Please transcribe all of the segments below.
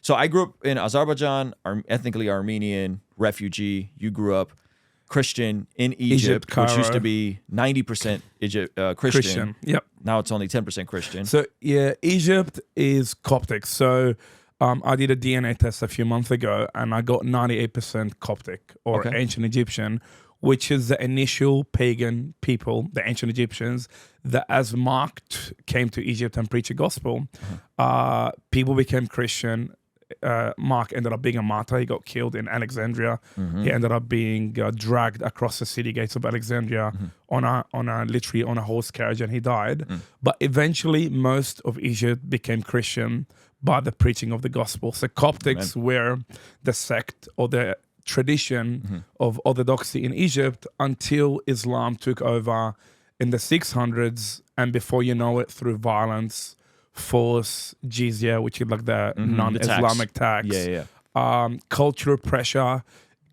So I grew up in Azerbaijan, ethnically Armenian, refugee. You grew up Christian in Egypt, which used to be 90% Christian. Yep. Now it's only 10% Christian. So yeah, Egypt is Coptic. So I did a DNA test a few months ago, and I got 98% Coptic or ancient Egyptian, which is the initial pagan people, the ancient Egyptians, that as Mark came to Egypt and preached the gospel, people became Christian. Mark ended up being a martyr. He got killed in Alexandria. He ended up being dragged across the city gates of Alexandria on a literally on a horse carriage, and he died. But eventually, most of Egypt became Christian by the preaching of the gospel. So Coptics were the sect or the tradition of orthodoxy in Egypt until Islam took over in the 600s, and before you know it, through violence, force, jizya, which is like the non-Islamic tax, cultural pressure,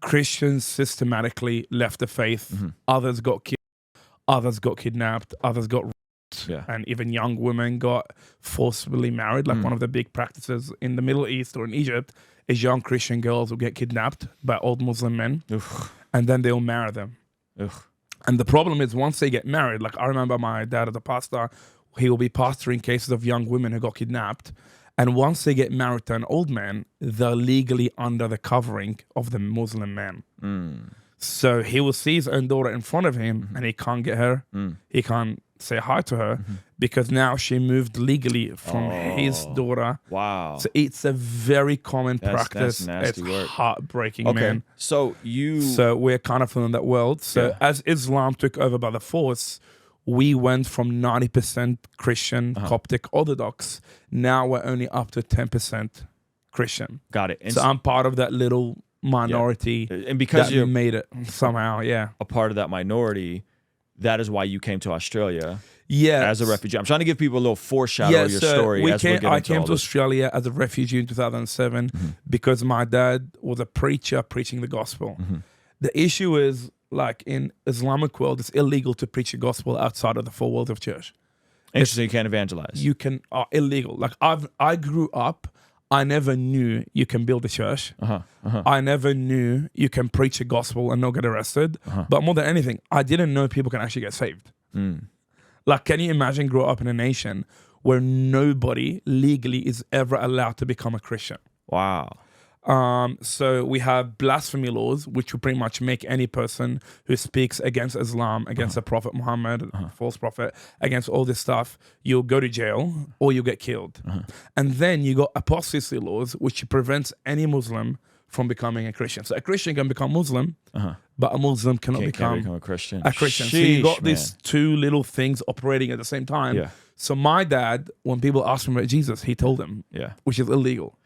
Christians systematically left the faith. Others got killed, others got kidnapped, others got raped, and even young women got forcibly married. Like one of the big practices in the Middle East or in Egypt is young Christian girls will get kidnapped by old Muslim men, and then they'll marry them. And the problem is, once they get married, like I remember my dad as a pastor, he will be pastoring cases of young women who got kidnapped. And once they get married to an old man, they're legally under the covering of the Muslim man. So he will see his own daughter in front of him and he can't get her. He can't say hi to her because now she moved legally from his daughter. Wow. So it's a very common practice. That's nasty work. Heartbreaking, man. So we're kind of in that world. So as Islam took over by the force, we went from 90% Christian, Coptic, Orthodox. Now we're only up to 10% Christian. Got it. So I'm part of that little minority and because you made it somehow, a part of that minority, that is why you came to Australia as a refugee. I'm trying to give people a little foreshadow of your story. I came to Australia as a refugee in 2007 because my dad was a preacher preaching the gospel. The issue is, like in Islamic world, it's illegal to preach the gospel outside of the four walls of church. Interesting, you can't evangelize. You can illegal. Like I grew up, I never knew you can build a church. I never knew you can preach the gospel and not get arrested. But more than anything, I didn't know people can actually get saved. Like, can you imagine grow up in a nation where nobody legally is ever allowed to become a Christian? Wow. So we have blasphemy laws, which will pretty much make any person who speaks against Islam, against the Prophet Muhammad, false prophet, against all this stuff, you'll go to jail or you'll get killed. And then you got apostasy laws, which prevents any Muslim from becoming a Christian. So a Christian can become Muslim, but a Muslim cannot become a Christian. Sheesh, so you got these two little things operating at the same time. So my dad, when people asked him about Jesus, he told them, which is illegal.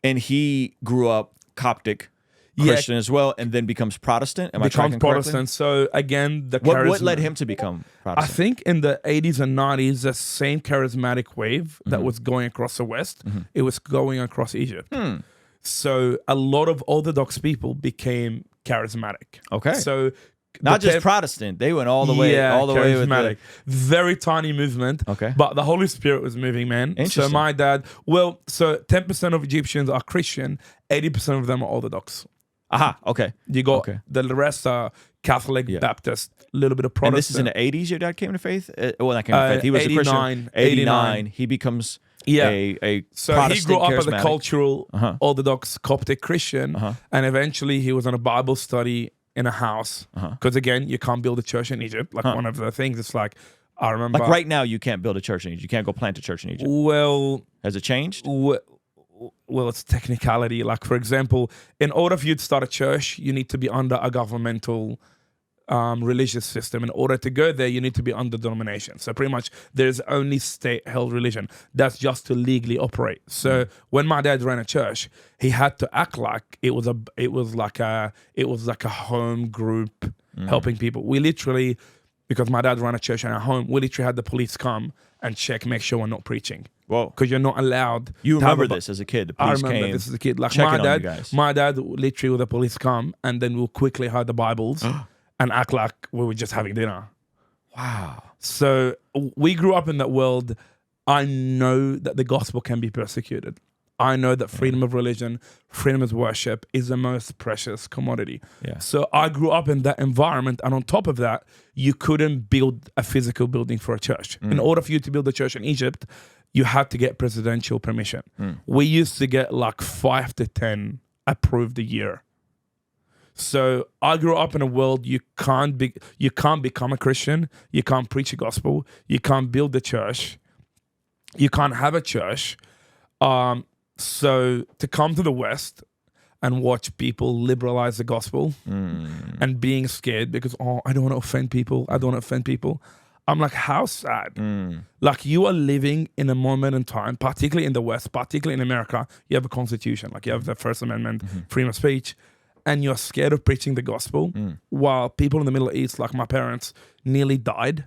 And he grew up Coptic Christian as well, and then becomes Protestant. Am I tracking Protestant. correctly? So again, the what led him to become Protestant? I think in the 80s and 90s, the same charismatic wave that was going across the West, it was going across Egypt. So a lot of Orthodox people became charismatic. So not just Protestant, they went all the way, with it. Very tiny movement. But the Holy Spirit was moving, man. So my dad, so 10% of Egyptians are Christian, 80% of them are Orthodox. You got the rest are Catholic, Baptist, a little bit of Protestant. And this is in the 80s your dad came to faith? Well, not came to faith. He was 89, a Christian. 89. He becomes a so Protestant, he grew up as a cultural Orthodox Coptic Christian, and eventually he was on a Bible study in a house, because again, you can't build a church in Egypt. Like one of the things, it's like, I remember, like right now, you can't build a church in Egypt. You can't go plant a church in Egypt. Well, has it changed? Well, it's technicality. Like, for example, in order for you to start a church, you need to be under a governmental religious system. In order to go there, you need to be under denomination. So pretty much there's only state-held religion. That's just to legally operate. So when my dad ran a church, he had to act like it was like a home group helping people. We literally, because my dad ran a church in our home, we literally had the police come and check, make sure we're not preaching. Whoa. Because you're not allowed. You remember this as a kid? The police I remember came this as a kid. Like my dad literally, with the police come and then we'll quickly hide the Bibles and act like we were just having dinner. Wow. So we grew up in that world. I know that the gospel can be persecuted. I know that freedom of religion, freedom of worship is the most precious commodity. Yeah. So I grew up in that environment, and on top of that, you couldn't build a physical building for a church. In order for you to build a church in Egypt, you had to get presidential permission. We used to get like 5 to 10 approved a year. So I grew up in a world you can't become a Christian, you can't preach a gospel, you can't build a church, you can't have a church. So to come to the West and watch people liberalize the gospel and being scared because, I don't want to offend people, I'm like, how sad. Like, you are living in a moment in time, particularly in the West, particularly in America, you have a constitution, like you have the First Amendment, freedom of speech, and you're scared of preaching the gospel, while people in the Middle East, like my parents, nearly died,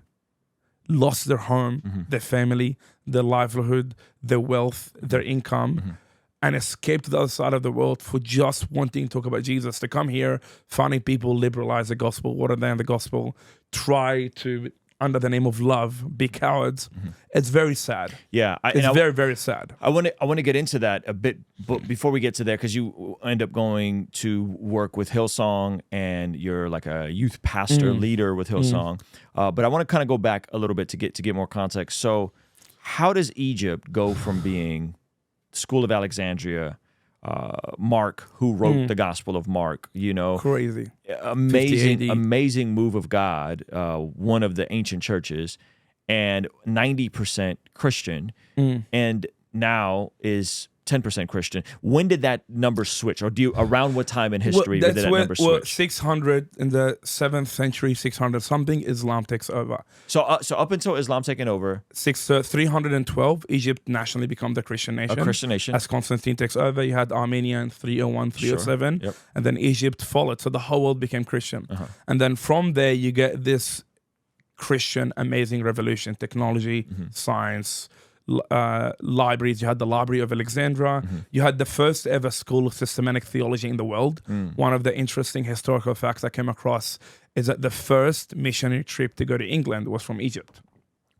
lost their home, their family, their livelihood, their wealth, their income, and escaped to the other side of the world for just wanting to talk about Jesus. To come here, finding people liberalize the gospel, water down the gospel, try to, under the name of love, be cowards. It's very sad. Yeah, it's very, very sad. I want to get into that a bit, but before we get to there, because you end up going to work with Hillsong, and you're like a youth pastor leader with Hillsong. But I want to kind of go back a little bit to get more context. So, how does Egypt go from being School of Alexandria? Mark, who wrote the Gospel of Mark, crazy, amazing move of God, one of the ancient churches, and 90% Christian, and now is 10% Christian. When did that number switch, or around what time in history did that number switch? 600 in the 7th century, 600 something, Islam takes over. So up until Islam taking over, 312, Egypt nationally become the Christian nation. A Christian nation. As Constantine takes over, you had Armenia in 301, 307, Sure. Yep. and then Egypt followed. So the whole world became Christian. And then from there, you get this Christian amazing revolution, technology, science, libraries. You had the Library of Alexandria. You had the first ever school of systematic theology in the world. One of the interesting historical facts I came across is that the first missionary trip to go to England was from Egypt.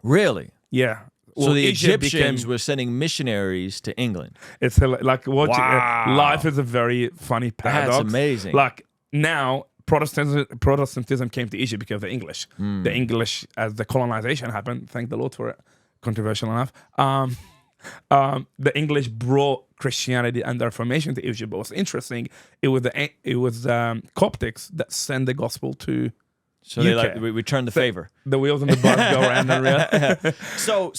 Really? Yeah. So the Egyptians were sending missionaries to England. It's like watching. Life is a very funny paradox. That's amazing. Like, now Protestantism came to Egypt because of the English. The English, as the colonization happened, thank the Lord for it. Controversial enough. The English brought Christianity and the Reformation to Egypt. But what's interesting, it was Coptics that sent the gospel to. So UK. They returned the favor. The wheels on the bus go around and around. So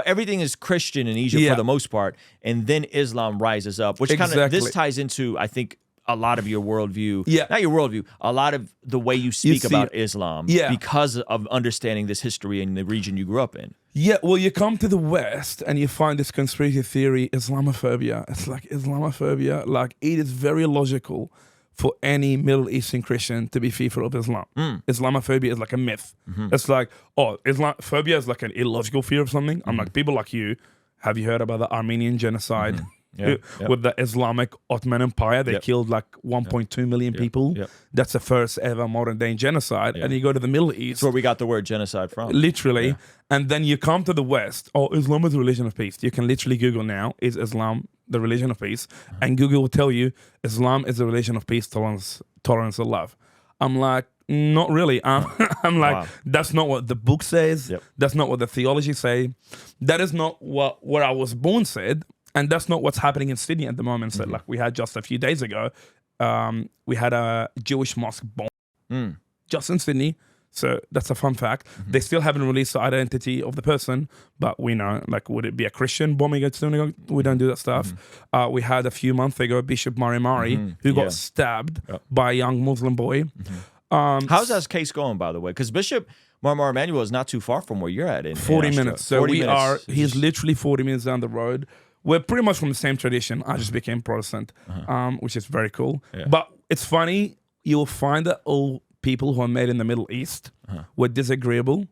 everything is Christian in Egypt for the most part, and then Islam rises up, which kind of this ties into, I think, a lot of your worldview, not your worldview, a lot of the way you speak about Islam because of understanding this history in the region you grew up in. Yeah, well, you come to the West and you find this conspiracy theory, Islamophobia. It's like Islamophobia, like it is very logical for any Middle Eastern Christian to be fearful of Islam. Islamophobia is like a myth. It's like, Islamophobia is like an illogical fear of something. I'm like, people like you, have you heard about the Armenian genocide? With the Islamic Ottoman Empire, they killed like 1.2 million people. That's the first ever modern day genocide. And you go to the Middle East. That's where we got the word genocide from. Literally. And then you come to the West. Islam is the religion of peace. You can literally Google now, is Islam the religion of peace? And Google will tell you, Islam is the religion of peace, tolerance and love. I'm like, not really. I'm like, that's not what the book says. That's not what the theology say. That is not what where I was born said. And that's not what's happening in Sydney at the moment. So, like, we had just a few days ago, we had a Jewish mosque bomb just in Sydney. So that's a fun fact. They still haven't released the identity of the person, but we know, like, would it be a Christian bombing a synagogue? We don't do that stuff. We had a few months ago Bishop Mari, who got stabbed by a young Muslim boy. How's that case going, by the way? Because Bishop Marmar Emanuel is not too far from where you're at. 40 minutes. So he's literally 40 minutes down the road. We're pretty much from the same tradition. I just became Protestant, which is very cool. But it's funny, you'll find that all people who are made in the Middle East were disagreeable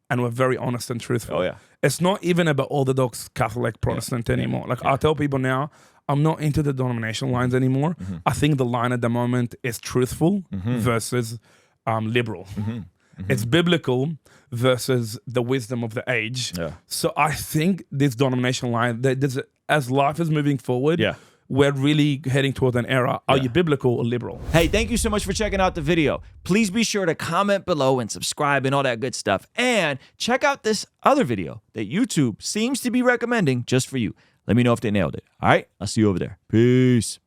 and were very honest and truthful. It's not even about Orthodox Catholic Protestant anymore. Like, I tell people now, I'm not into the denominational lines anymore. I think the line at the moment is truthful versus liberal. It's biblical versus the wisdom of the age. So I think this denominational line, there's as life is moving forward, we're really heading toward an era. Are you biblical or liberal? Hey, thank you so much for checking out the video. Please be sure to comment below and subscribe and all that good stuff. And check out this other video that YouTube seems to be recommending just for you. Let me know if they nailed it. All right, I'll see you over there. Peace.